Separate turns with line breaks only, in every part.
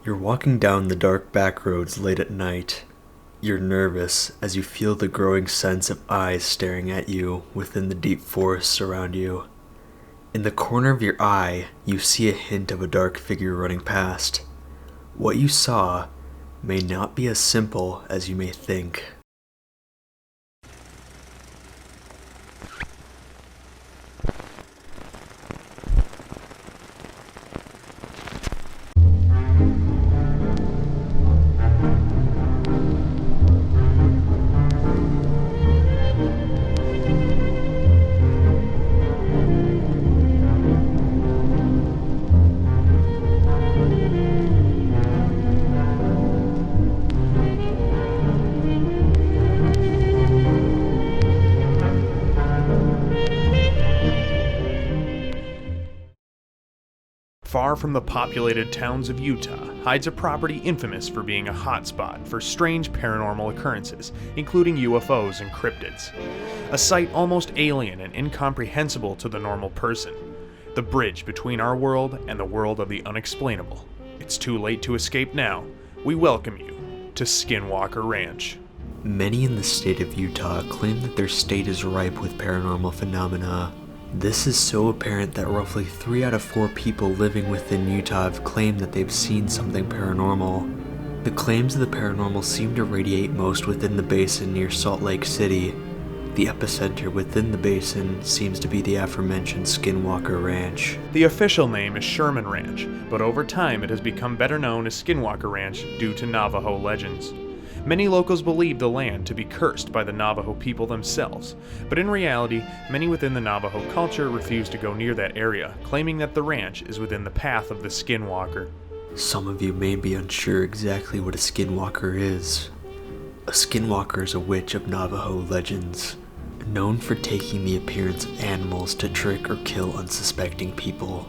You're walking down the dark back roads late at night. You're nervous as you feel the growing sense of eyes staring at you within the deep forests around you. In the corner of your eye, you see a hint of a dark figure running past. What you saw may not be as simple as you may think.
Far from the populated towns of Utah hides a property infamous for being a hotspot for strange paranormal occurrences, including UFOs and cryptids. A sight almost alien and incomprehensible to the normal person. The bridge between our world and the world of the unexplainable. It's too late to escape now. We welcome you to Skinwalker Ranch.
Many in the state of Utah claim that their state is ripe with paranormal phenomena. This is so apparent that roughly 3 out of 4 people living within Utah have claimed that they've seen something paranormal. The claims of the paranormal seem to radiate most within the basin near Salt Lake City. The epicenter within the basin seems to be the aforementioned Skinwalker Ranch.
The official name is Sherman Ranch, but over time it has become better known as Skinwalker Ranch due to Navajo legends. Many locals believe the land to be cursed by the Navajo people themselves, but in reality, many within the Navajo culture refuse to go near that area, claiming that the ranch is within the path of the Skinwalker.
Some of you may be unsure exactly what a Skinwalker is. A Skinwalker is a witch of Navajo legends, known for taking the appearance of animals to trick or kill unsuspecting people.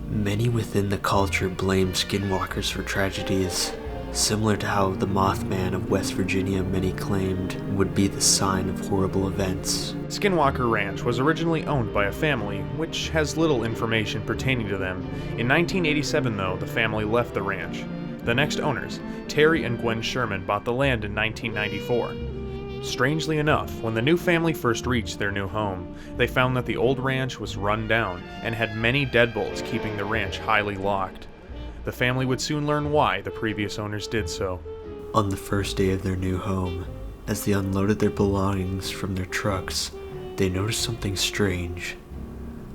Many within the culture blame Skinwalkers for tragedies, similar to how the Mothman of West Virginia many claimed would be the sign of horrible events.
Skinwalker Ranch was originally owned by a family, which has little information pertaining to them. In 1987, though, the family left the ranch. The next owners, Terry and Gwen Sherman, bought the land in 1994. Strangely enough, when the new family first reached their new home, they found that the old ranch was run down and had many deadbolts keeping the ranch highly locked. The family would soon learn why the previous owners did so.
On the first day of their new home, as they unloaded their belongings from their trucks, they noticed something strange.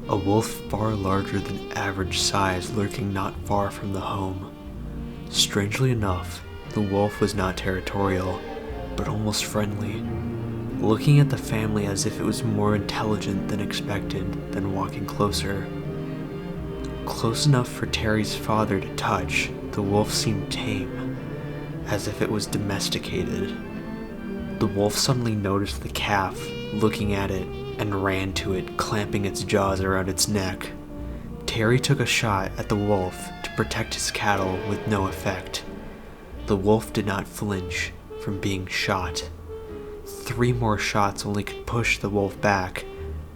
A wolf far larger than average size lurking not far from the home. Strangely enough, the wolf was not territorial, but almost friendly, looking at the family as if it was more intelligent than expected, then walking closer. Close enough for Terry's father to touch, the wolf seemed tame, as if it was domesticated. The wolf suddenly noticed the calf, looking at it, and ran to it, clamping its jaws around its neck. Terry took a shot at the wolf to protect his cattle with no effect. The wolf did not flinch from being shot. 3 more shots only could push the wolf back,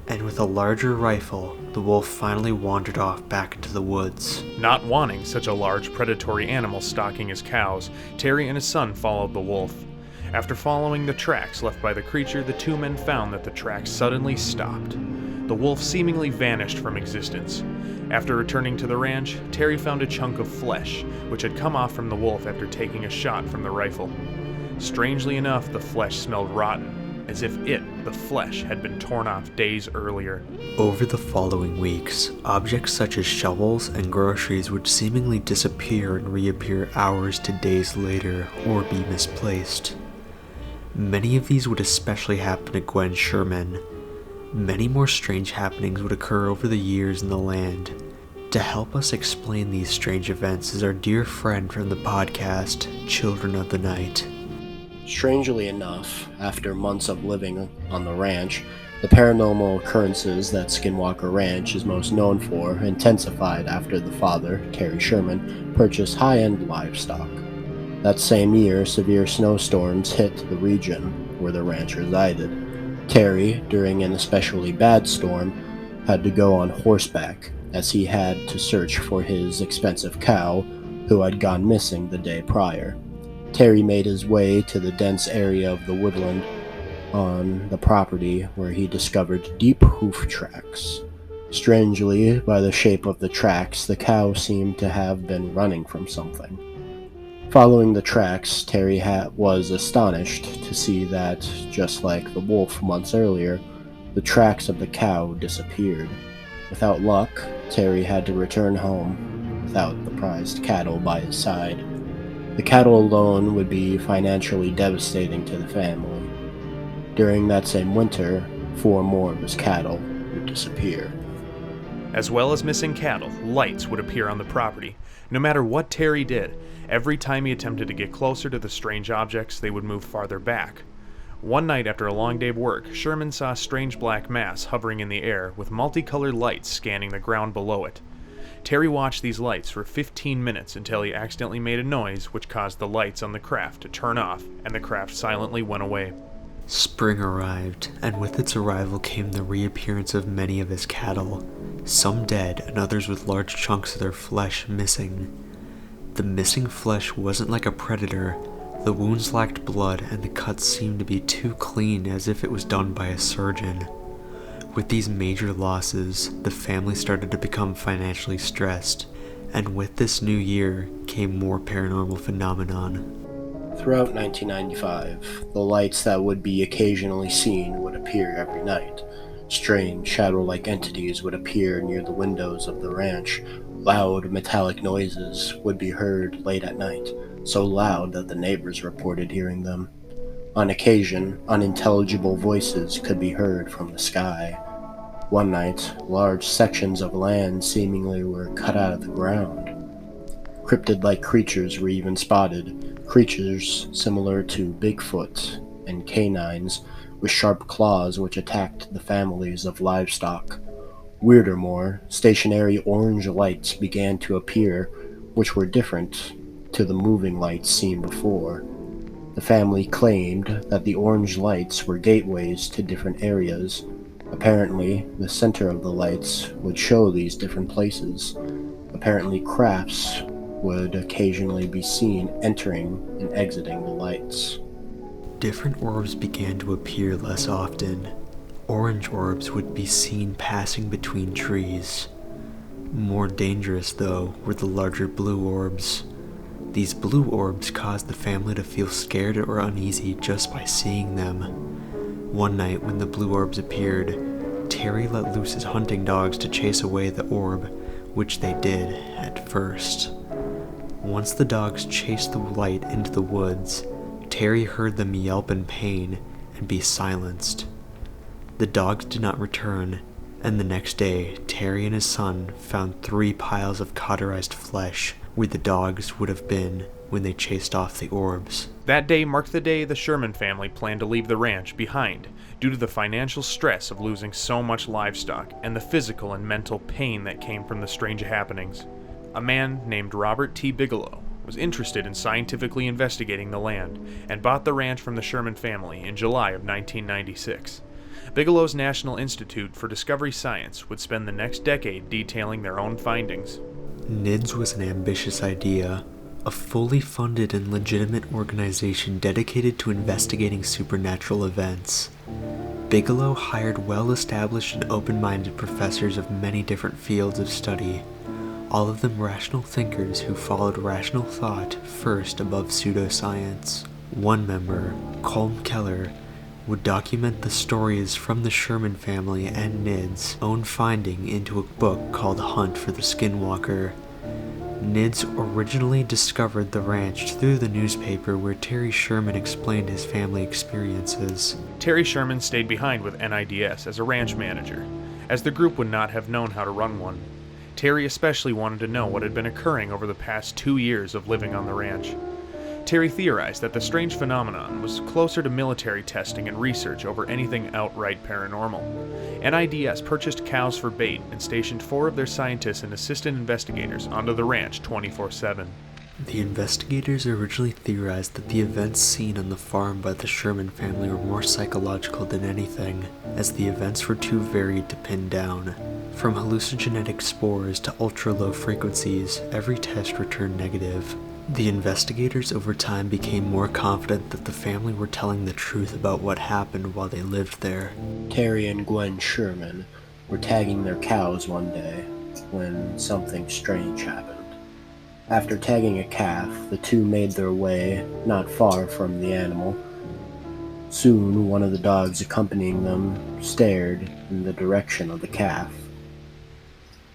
and with a larger rifle, the wolf finally wandered off back into the woods.
Not wanting such a large predatory animal stalking his cows, Terry and his son followed the wolf. After following the tracks left by the creature, the 2 men found that the tracks suddenly stopped. The wolf seemingly vanished from existence. After returning to the ranch, Terry found a chunk of flesh, which had come off from the wolf after taking a shot from the rifle. Strangely enough, the flesh smelled rotten, as if the flesh, had been torn off days earlier.
Over the following weeks, objects such as shovels and groceries would seemingly disappear and reappear hours to days later or be misplaced. Many of these would especially happen to Gwen Sherman. Many more strange happenings would occur over the years in the land. To help us explain these strange events is our dear friend from the podcast, Children of the Night.
Strangely enough, after months of living on the ranch, the paranormal occurrences that Skinwalker Ranch is most known for intensified after the father, Terry Sherman, purchased high-end livestock. That same year, severe snowstorms hit the region where the ranch resided. Terry, during an especially bad storm, had to go on horseback, as he had to search for his expensive cow, who had gone missing the day prior. Terry made his way to the dense area of the woodland on the property where he discovered deep hoof tracks. Strangely, by the shape of the tracks, the cow seemed to have been running from something. Following the tracks, Terry was astonished to see that, just like the wolf months earlier, the tracks of the cow disappeared. Without luck, Terry had to return home without the prized cattle by his side. The cattle alone would be financially devastating to the family. During that same winter, 4 more of his cattle would disappear.
As well as missing cattle, lights would appear on the property. No matter what Terry did, every time he attempted to get closer to the strange objects, they would move farther back. One night after a long day of work, Sherman saw a strange black mass hovering in the air with multicolored lights scanning the ground below it. Terry watched these lights for 15 minutes until he accidentally made a noise which caused the lights on the craft to turn off, and the craft silently went away.
Spring arrived, and with its arrival came the reappearance of many of his cattle, some dead and others with large chunks of their flesh missing. The missing flesh wasn't like a predator. The wounds lacked blood, and the cuts seemed to be too clean, as if it was done by a surgeon. With these major losses, the family started to become financially stressed, and with this new year came more paranormal phenomenon.
Throughout 1995, the lights that would be occasionally seen would appear every night. Strange, shadow-like entities would appear near the windows of the ranch. Loud, metallic noises would be heard late at night, so loud that the neighbors reported hearing them. On occasion, unintelligible voices could be heard from the sky. One night, large sections of land seemingly were cut out of the ground. Cryptid-like creatures were even spotted, creatures similar to Bigfoot and canines with sharp claws which attacked the families of livestock. Weirder more, stationary orange lights began to appear, which were different to the moving lights seen before. The family claimed that the orange lights were gateways to different areas. Apparently, the center of the lights would show these different places. Apparently, crafts would occasionally be seen entering and exiting the lights.
Different orbs began to appear less often. Orange orbs would be seen passing between trees. More dangerous, though, were the larger blue orbs. These blue orbs caused the family to feel scared or uneasy just by seeing them. One night when the blue orbs appeared, Terry let loose his hunting dogs to chase away the orb, which they did at first. Once the dogs chased the light into the woods, Terry heard them yelp in pain and be silenced. The dogs did not return, and the next day, Terry and his son found 3 piles of cauterized flesh where the dogs would have been when they chased off the orbs.
That day marked the day the Sherman family planned to leave the ranch behind due to the financial stress of losing so much livestock and the physical and mental pain that came from the strange happenings. A man named Robert T. Bigelow was interested in scientifically investigating the land and bought the ranch from the Sherman family in July of 1996. Bigelow's National Institute for Discovery Science would spend the next decade detailing their own findings.
NIDS was an ambitious idea, a fully funded and legitimate organization dedicated to investigating supernatural events. Bigelow hired well-established and open-minded professors of many different fields of study, all of them rational thinkers who followed rational thought first above pseudoscience. One member, Colm Keller, would document the stories from the Sherman family and NIDS' own finding into a book called Hunt for the Skinwalker. NIDS originally discovered the ranch through the newspaper where Terry Sherman explained his family experiences.
Terry Sherman stayed behind with NIDS as a ranch manager, as the group would not have known how to run one. Terry especially wanted to know what had been occurring over the past 2 years of living on the ranch. Terry theorized that the strange phenomenon was closer to military testing and research over anything outright paranormal. NIDS purchased cows for bait and stationed 4 of their scientists and assistant investigators onto the ranch 24/7.
The investigators originally theorized that the events seen on the farm by the Sherman family were more psychological than anything, as the events were too varied to pin down. From hallucinogenic spores to ultra-low frequencies, every test returned negative. The investigators over time became more confident that the family were telling the truth about what happened while they lived there.
Terry and Gwen Sherman were tagging their cows one day when something strange happened. After tagging a calf, the two made their way not far from the animal. Soon, one of the dogs accompanying them stared in the direction of the calf.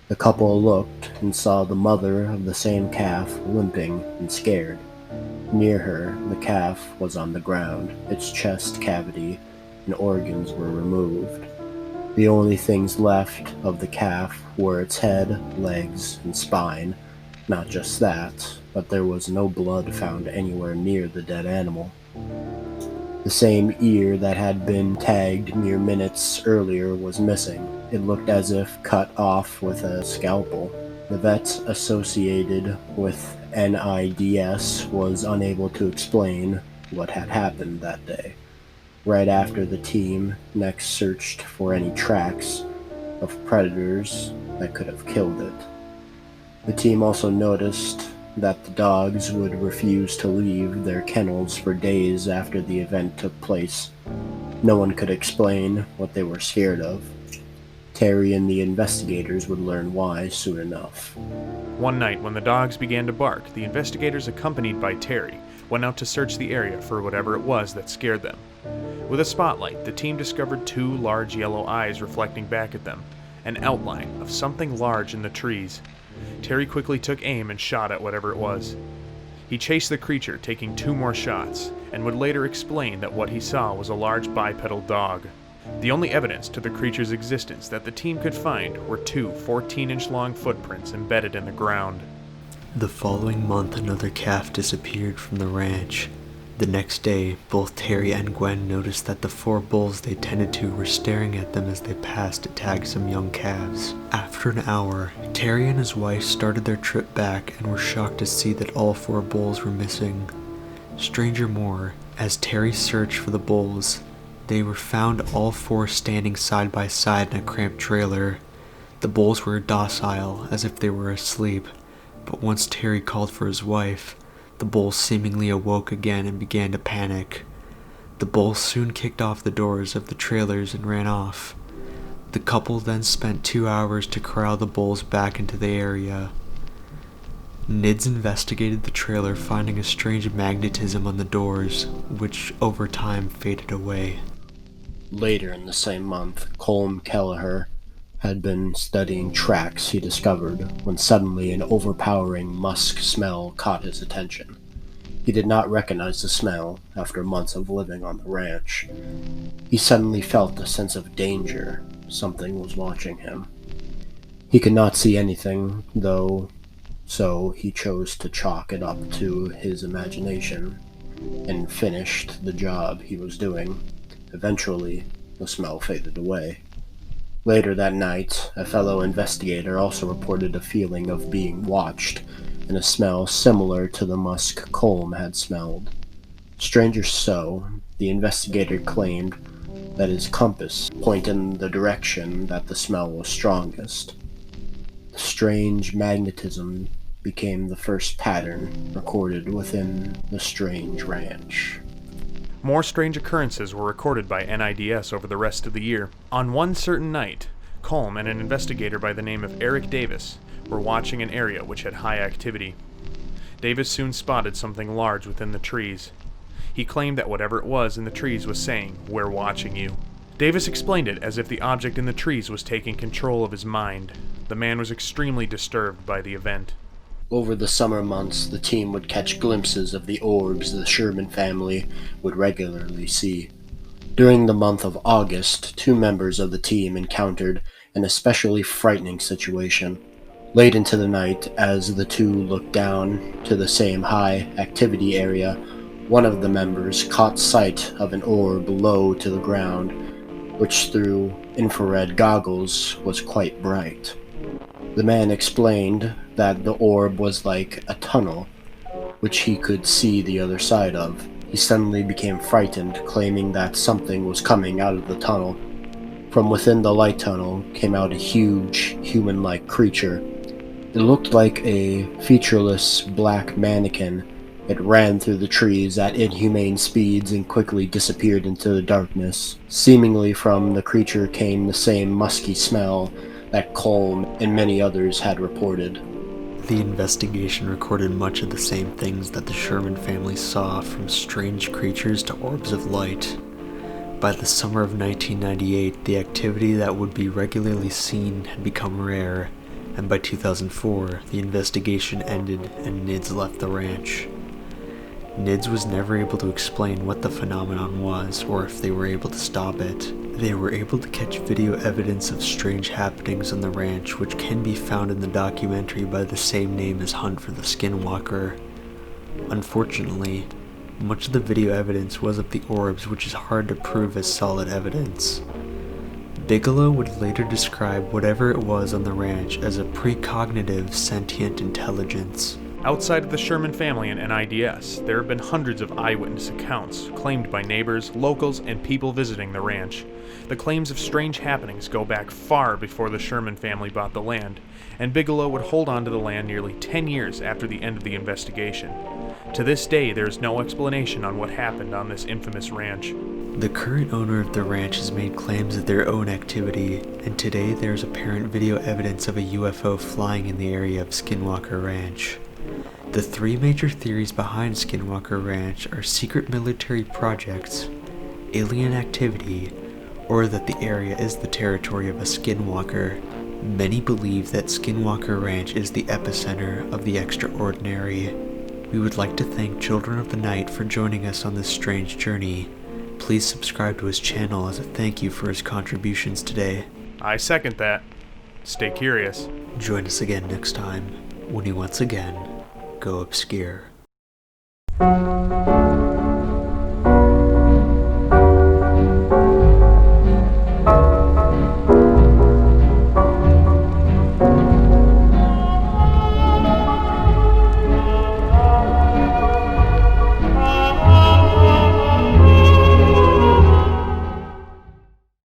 The couple looked and saw the mother of the same calf limping and scared. Near her, the calf was on the ground. Its chest cavity and organs were removed. The only things left of the calf were its head, legs, and spine. Not just that, but there was no blood found anywhere near the dead animal. The same ear that had been tagged mere minutes earlier was missing. It looked as if cut off with a scalpel. The vet associated with NIDS was unable to explain what had happened that day. Right after the team next searched for any tracks of predators that could have killed it. The team also noticed that the dogs would refuse to leave their kennels for days after the event took place. No one could explain what they were scared of. Terry and the investigators would learn why soon enough.
One night, when the dogs began to bark, the investigators, accompanied by Terry, went out to search the area for whatever it was that scared them. With a spotlight, the team discovered two large yellow eyes reflecting back at them, an outline of something large in the trees. Terry quickly took aim and shot at whatever it was. He chased the creature, taking 2 more shots, and would later explain that what he saw was a large bipedal dog. The only evidence to the creature's existence that the team could find were 2 14-inch long footprints embedded in the ground.
The following month, another calf disappeared from the ranch. The next day, both Terry and Gwen noticed that the 4 bulls they tended to were staring at them as they passed to tag some young calves. After an hour, Terry and his wife started their trip back and were shocked to see that all 4 bulls were missing. Stranger more, as Terry searched for the bulls, they were found all 4 standing side by side in a cramped trailer. The bulls were docile, as if they were asleep, but once Terry called for his wife, the bulls seemingly awoke again and began to panic. The bulls soon kicked off the doors of the trailers and ran off. The couple then spent 2 hours to corral the bulls back into the area. NIDS investigated the trailer, finding a strange magnetism on the doors, which over time faded away.
Later in the same month, Colm Kelleher had been studying tracks he discovered when suddenly an overpowering musk smell caught his attention. He did not recognize the smell after months of living on the ranch. He suddenly felt a sense of danger. Something was watching him. He could not see anything, though, so he chose to chalk it up to his imagination and finished the job he was doing. Eventually, the smell faded away. Later that night, a fellow investigator also reported a feeling of being watched and a smell similar to the musk Colm had smelled. Stranger so, the investigator claimed that his compass pointed in the direction that the smell was strongest. The strange magnetism became the first pattern recorded within the strange ranch.
More strange occurrences were recorded by NIDS over the rest of the year. On one certain night, Colm and an investigator by the name of Eric Davis were watching an area which had high activity. Davis soon spotted something large within the trees. He claimed that whatever it was in the trees was saying, "We're watching you." Davis explained it as if the object in the trees was taking control of his mind. The man was extremely disturbed by the event.
Over the summer months, the team would catch glimpses of the orbs the Sherman family would regularly see. During the month of August, 2 members of the team encountered an especially frightening situation. Late into the night, as the 2 looked down to the same high-activity area, one of the members caught sight of an orb low to the ground, which through infrared goggles was quite bright. The man explained that the orb was like a tunnel, which he could see the other side of. He suddenly became frightened, claiming that something was coming out of the tunnel. From within the light tunnel came out a huge, human-like creature. It looked like a featureless black mannequin. It ran through the trees at inhumane speeds and quickly disappeared into the darkness. Seemingly from the creature came the same musky smell that Cole and many others had reported.
The investigation recorded much of the same things that the Sherman family saw, from strange creatures to orbs of light. By the summer of 1998, the activity that would be regularly seen had become rare, and by 2004, the investigation ended and NIDS left the ranch. NIDS was never able to explain what the phenomenon was or if they were able to stop it. They were able to catch video evidence of strange happenings on the ranch, which can be found in the documentary by the same name as Hunt for the Skinwalker. Unfortunately, much of the video evidence was of the orbs, which is hard to prove as solid evidence. Bigelow would later describe whatever it was on the ranch as a precognitive sentient intelligence.
Outside of the Sherman family and NIDS, there have been hundreds of eyewitness accounts claimed by neighbors, locals, and people visiting the ranch. The claims of strange happenings go back far before the Sherman family bought the land, and Bigelow would hold on to the land nearly 10 years after the end of the investigation. To this day, there is no explanation on what happened on this infamous ranch.
The current owner of the ranch has made claims of their own activity, and today there is apparent video evidence of a UFO flying in the area of Skinwalker Ranch. The three major theories behind Skinwalker Ranch are secret military projects, alien activity, or that the area is the territory of a Skinwalker. Many believe that Skinwalker Ranch is the epicenter of the extraordinary. We would like to thank Children of the Night for joining us on this strange journey. Please subscribe to his channel as a thank you for his contributions today.
I second that. Stay curious.
Join us again next time, when we once again go obscure.